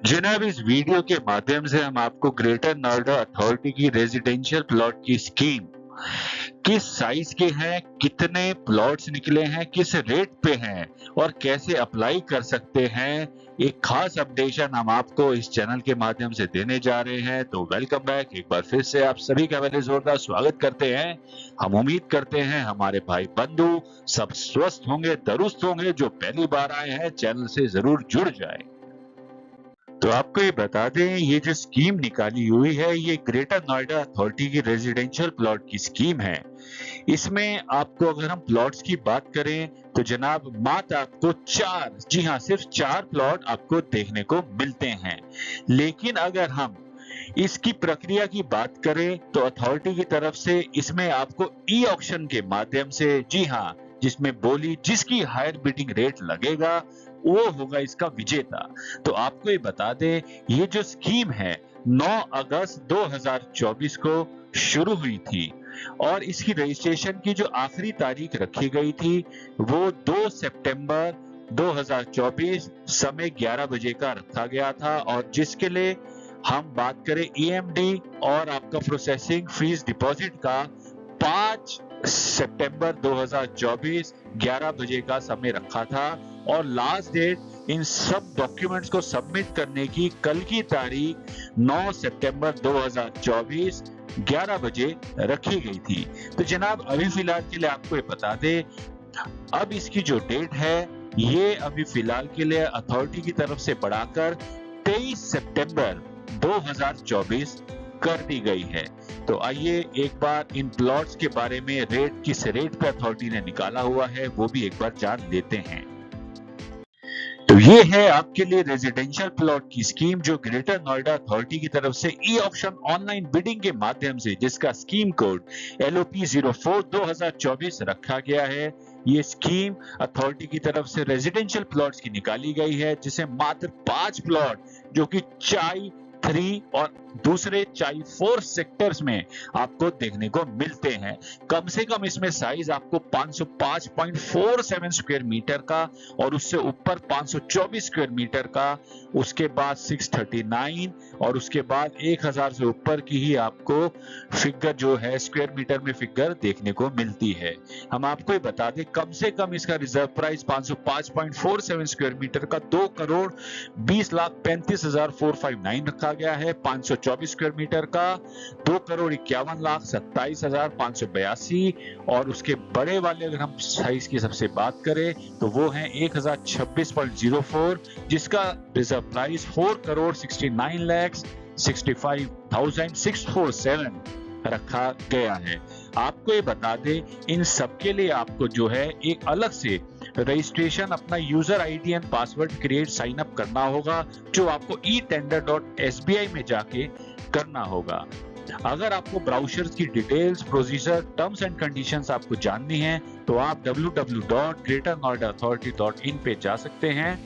जनाब, इस वीडियो के माध्यम से हम आपको ग्रेटर नोएडा अथॉरिटी की रेजिडेंशियल प्लॉट की स्कीम किस साइज के हैं, कितने प्लॉट्स निकले हैं, किस रेट पे हैं और कैसे अप्लाई कर सकते हैं, एक खास अपडेशन हम आपको इस चैनल के माध्यम से देने जा रहे हैं। तो वेलकम बैक, एक बार फिर से आप सभी का पहले जोरदार स्वागत करते हैं। हम उम्मीद करते हैं हमारे भाई बंधु सब स्वस्थ होंगे, दुरुस्त होंगे। जो पहली बार आए हैं चैनल से जरूर जुड़ जाए। तो आपको ये बता दें, ये जो स्कीम निकाली हुई है ये ग्रेटर नोएडा अथॉरिटी की रेजिडेंशियल प्लॉट की स्कीम है। इसमें आपको अगर हम प्लॉट्स की बात करें तो जनाब मात्र आपको जी हाँ, सिर्फ 4 प्लॉट आपको देखने को मिलते हैं। लेकिन अगर हम इसकी प्रक्रिया की बात करें तो अथॉरिटी की तरफ से इसमें आपको ई ऑक्शन के माध्यम से, जी हाँ, जिसमें बोली जिसकी हायर बिडिंग रेट लगेगा वो होगा इसका विजेता। तो आपको ये बता दें, ये जो स्कीम है 9 अगस्त 2024 को शुरू हुई थी और इसकी रजिस्ट्रेशन की जो आखिरी तारीख रखी गई थी वो 2 सितंबर 2024 समय 11 बजे का रखा गया था। और जिसके लिए हम बात करें ईएमडी और आपका प्रोसेसिंग फीस डिपॉजिट का 5 सितंबर 2024 11 बजे का समय रखा था और लास्ट डेट इन सब डॉक्यूमेंट्स को सबमिट करने की कल की तारीख 9 सितंबर 2024 11 बजे रखी गई थी। तो जनाब अभी फिलहाल के लिए आपको ये बता दें, अब इसकी जो डेट है ये अभी फिलहाल के लिए अथॉरिटी की तरफ से बढ़ाकर 23 सितंबर 2024 कर दी गई है। तो आइए एक बार इन प्लॉट्स के बारे में, रेट किस रेट पे अथॉरिटी ने निकाला हुआ है वो भी एक बार जान लेते हैं। तो ये है आपके लिए रेजिडेंशियल प्लॉट की स्कीम जो ग्रेटर नोएडा अथॉरिटी की तरफ से ई ऑक्शन ऑनलाइन बिडिंग के माध्यम से, जिसका स्कीम कोड LOP 04 2024 रखा गया है। ये स्कीम अथॉरिटी की तरफ से रेजिडेंशियल प्लॉट्स की निकाली गई है, जिसे मात्र 5 प्लॉट जो कि चाई 3 और दूसरे चाई 4 सेक्टर्स में आपको देखने को मिलते हैं। कम से कम इसमें साइज आपको 505.47 स्क्वायर मीटर का और उससे ऊपर 524 स्क्वायर मीटर का, उसके बाद 639 और उसके बाद 1000 से ऊपर की ही आपको फिगर जो है स्क्वायर मीटर में फिगर देखने को मिलती है। हम आपको ये बता दें, कम से कम इसका रिजर्व प्राइस 505.47 स्क्वायर मीटर का 2,20,35,459 रखा गया है। 524 स्क्वायर मीटर का 2,51,27,582 और उसके बड़े वाले अगर हम साइज की सबसे बात करें तो वो है 1026.04, जिसका रिजर्व प्राइस 4,69,65,647 रखा गया है। आपको ये बता दें, इन सब के लिए आपको जो है एक अलग से रजिस्ट्रेशन, अपना user ID and password create sign up करना होगा, जो आपको etender.sbi में जाके करना होगा। अगर आपको ब्राउजर्स की details, procedure, terms and conditions आपको जाननी है तो आप www.greaternoidaauthority.in पे जा सकते हैं।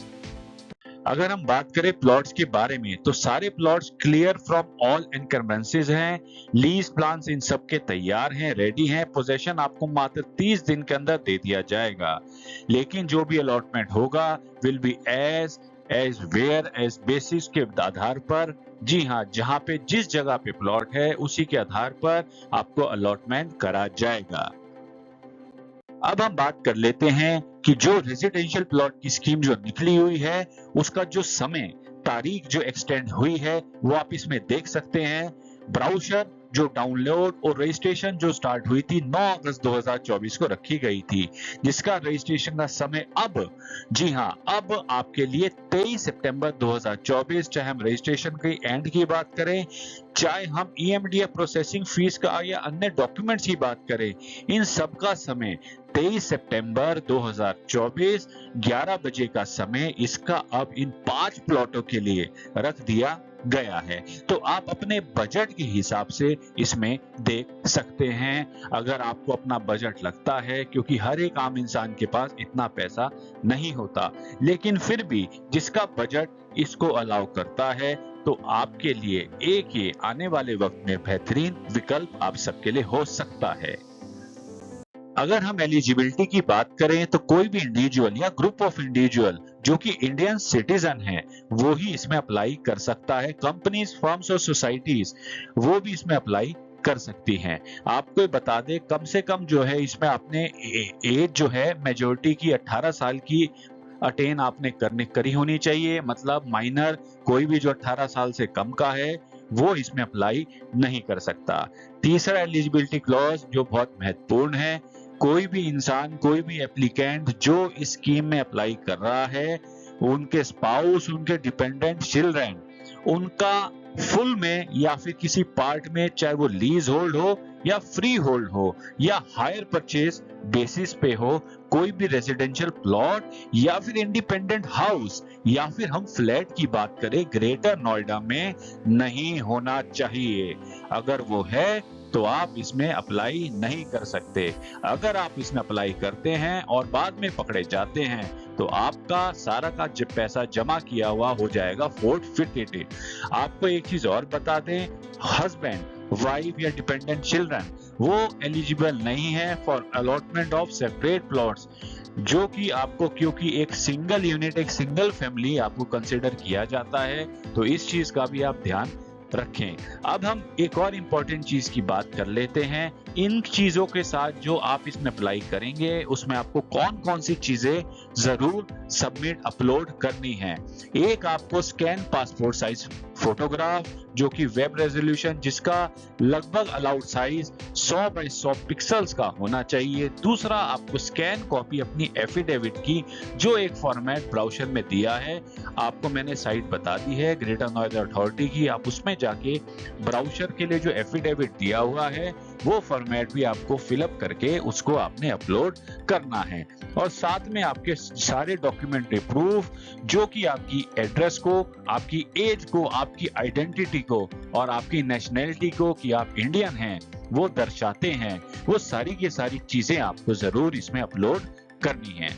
अगर हम बात करें प्लॉट्स के बारे में तो सारे प्लॉट्स क्लियर फ्रॉम ऑल एनकम्बेंसेस हैं। लीज प्लान्स इन सब के तैयार हैं, रेडी हैं। पोजेशन आपको मात्र 30 दिन के अंदर दे दिया जाएगा। लेकिन जो भी अलॉटमेंट होगा will be as where as basis के आधार पर, जी हाँ, जहां पे जिस जगह पे प्लॉट है उसी के आधार पर आपको अलॉटमेंट करा जाएगा। अब हम बात कर लेते हैं कि जो रेजिडेंशियल प्लॉट की स्कीम जो निकली हुई है उसका जो समय तारीख जो एक्सटेंड हुई है वो आप इसमें देख सकते हैं। ब्राउजर जो डाउनलोड और रजिस्ट्रेशन जो स्टार्ट हुई थी 9 अगस्त 2024 को रखी गई थी, जिसका रजिस्ट्रेशन का समय अब, जी हाँ, अब आपके लिए 23 सितंबर 2024, चाहे हम रजिस्ट्रेशन की एंड की बात करें, चाहे हम ईएमडी या प्रोसेसिंग फीस का या अन्य डॉक्यूमेंट्स की बात करें, इन सब का समय 23 सितंबर 2024 11 बजे का समय इसका अब इन 5 प्लॉटों के लिए रख दिया गया है। तो आप अपने बजट के हिसाब से इसमें देख सकते हैं, अगर आपको अपना बजट लगता है, क्योंकि हर एक आम इंसान के पास इतना पैसा नहीं होता, लेकिन फिर भी जिसका बजट इसको अलाउ करता है तो आपके लिए एक ये आने वाले वक्त में बेहतरीन विकल्प आप सबके लिए हो सकता है। अगर हम एलिजिबिलिटी की बात करें तो कोई भी इंडिविजुअल या ग्रुप ऑफ इंडिविजुअल जो कि इंडियन सिटीजन है वो ही इसमें अप्लाई कर सकता है। कंपनीज, फर्म्स और सोसाइटीज वो भी इसमें अप्लाई कर सकती हैं। आपको बता दें कम से कम जो है इसमें आपने एज जो है मेजोरिटी की 18 साल की अटेन आपने करी होनी चाहिए। मतलब माइनर कोई भी जो 18 साल से कम का है वो इसमें अप्लाई नहीं कर सकता। तीसरा एलिजिबिलिटी क्लॉज जो बहुत महत्वपूर्ण है, कोई भी इंसान, कोई भी एप्लीकेंट जो इस स्कीम में अप्लाई कर रहा है, उनके स्पाउस, उनके डिपेंडेंट चिल्ड्रन, उनका फुल में या फिर किसी पार्ट में, चाहे वो लीज होल्ड हो या फ्री होल्ड हो या हायर परचेज बेसिस पे हो, कोई भी रेजिडेंशियल प्लॉट या फिर इंडिपेंडेंट हाउस या फिर हम फ्लैट की बात करें ग्रेटर नोएडा में नहीं होना चाहिए। अगर वो है तो आप इसमें अप्लाई नहीं कर सकते। अगर आप इसमें अप्लाई करते हैं और बाद में पकड़े जाते हैं तो आपका सारा का पैसा जमा किया हुआ हो जाएगा फोर्फिटेड। आपको एक चीज और बता दें, हस्बैंड, वाइफ या डिपेंडेंट चिल्ड्रन वो एलिजिबल नहीं है for allotment of separate plots, जो कि आपको, क्योंकि एक सिंगल यूनिट, एक सिंगल फैमिली आपको कंसिडर किया जाता है, तो इस चीज का भी आप ध्यान रखें। अब हम एक और इम्पोर्टेंट चीज की बात कर लेते हैं। इन चीजों के साथ जो आप इसमें अप्लाई करेंगे उसमें आपको कौन कौन सी चीजें जरूर सबमिट, अपलोड करनी है। एक, आपको स्कैन पासपोर्ट साइज फोटोग्राफ जो कि वेब रेजोल्यूशन जिसका लगभग अलाउड साइज 100 बाय 100 पिक्सल्स का होना चाहिए। दूसरा, आपको स्कैन कॉपी अपनी एफिडेविट की जो एक फॉर्मेट ब्राउजर में दिया है, आपको मैंने साइट बता दी है ग्रेटर नोएडा अथॉरिटी की, आप उसमें जाके ब्राउजर के लिए जो एफिडेविट दिया हुआ है वो फॉर्मेट भी आपको फिलअप करके उसको आपने अपलोड करना है। और साथ में आपके सारे डॉक्यूमेंट्री प्रूफ जो कि आपकी एड्रेस को, आपकी एज को, आपकी आइडेंटिटी को और आपकी नेशनैलिटी को कि आप इंडियन हैं वो दर्शाते हैं, वो सारी की सारी चीजें आपको जरूर इसमें अपलोड करनी है।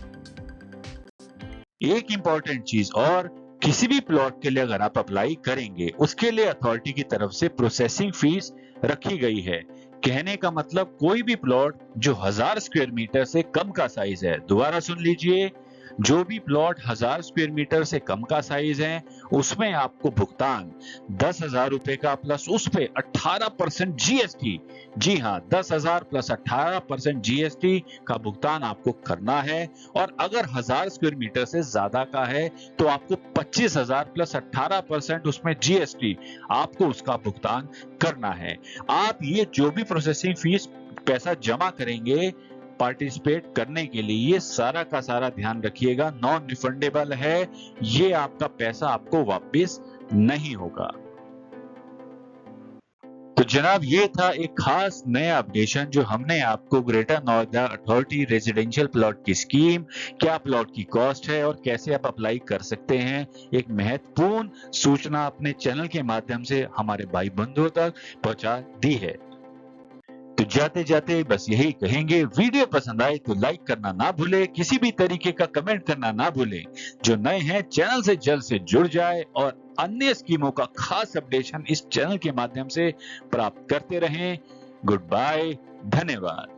एक इंपॉर्टेंट चीज और, किसी भी प्लॉट के लिए अगर आप अप्लाई करेंगे उसके लिए अथॉरिटी की तरफ से प्रोसेसिंग फीस रखी गई है। कहने का मतलब, कोई भी प्लॉट जो 1000 स्क्वायर मीटर से कम का साइज है, दोबारा सुन लीजिए, जो भी प्लॉट 1000 स्क्वायर मीटर से कम का साइज है उसमें आपको भुगतान 10,000 रुपए का प्लस उस पे 18% जीएसटी, जी हाँ 10,000 प्लस 18% जीएसटी का भुगतान आपको करना है। और अगर 1000 स्क्वायर मीटर से ज्यादा का है तो आपको 25,000 प्लस 18% उसमें जीएसटी आपको उसका भुगतान करना है। आप ये जो भी प्रोसेसिंग फीस पैसा जमा करेंगे पार्टिसिपेट करने के लिए, ये सारा का सारा ध्यान रखिएगा, नॉन रिफंडेबल है, ये आपका पैसा आपको वापस नहीं होगा। तो जनाब ये था एक खास नया अपडेशन जो हमने आपको greater Noida authority residential plot की स्कीम, क्या प्लॉट की कॉस्ट है और कैसे आप अप्लाई कर सकते हैं, एक महत्वपूर्ण सूचना अपने चैनल के माध्यम से हमारे भाई बंधुओं तक पहुंचा दी है। तो जाते जाते बस यही कहेंगे, वीडियो पसंद आए तो लाइक करना ना भूले, किसी भी तरीके का कमेंट करना ना भूले। जो नए हैं चैनल से जल्द से जुड़ जाए और अन्य स्कीमों का खास अपडेशन इस चैनल के माध्यम से प्राप्त करते रहें। गुड बाय, धन्यवाद।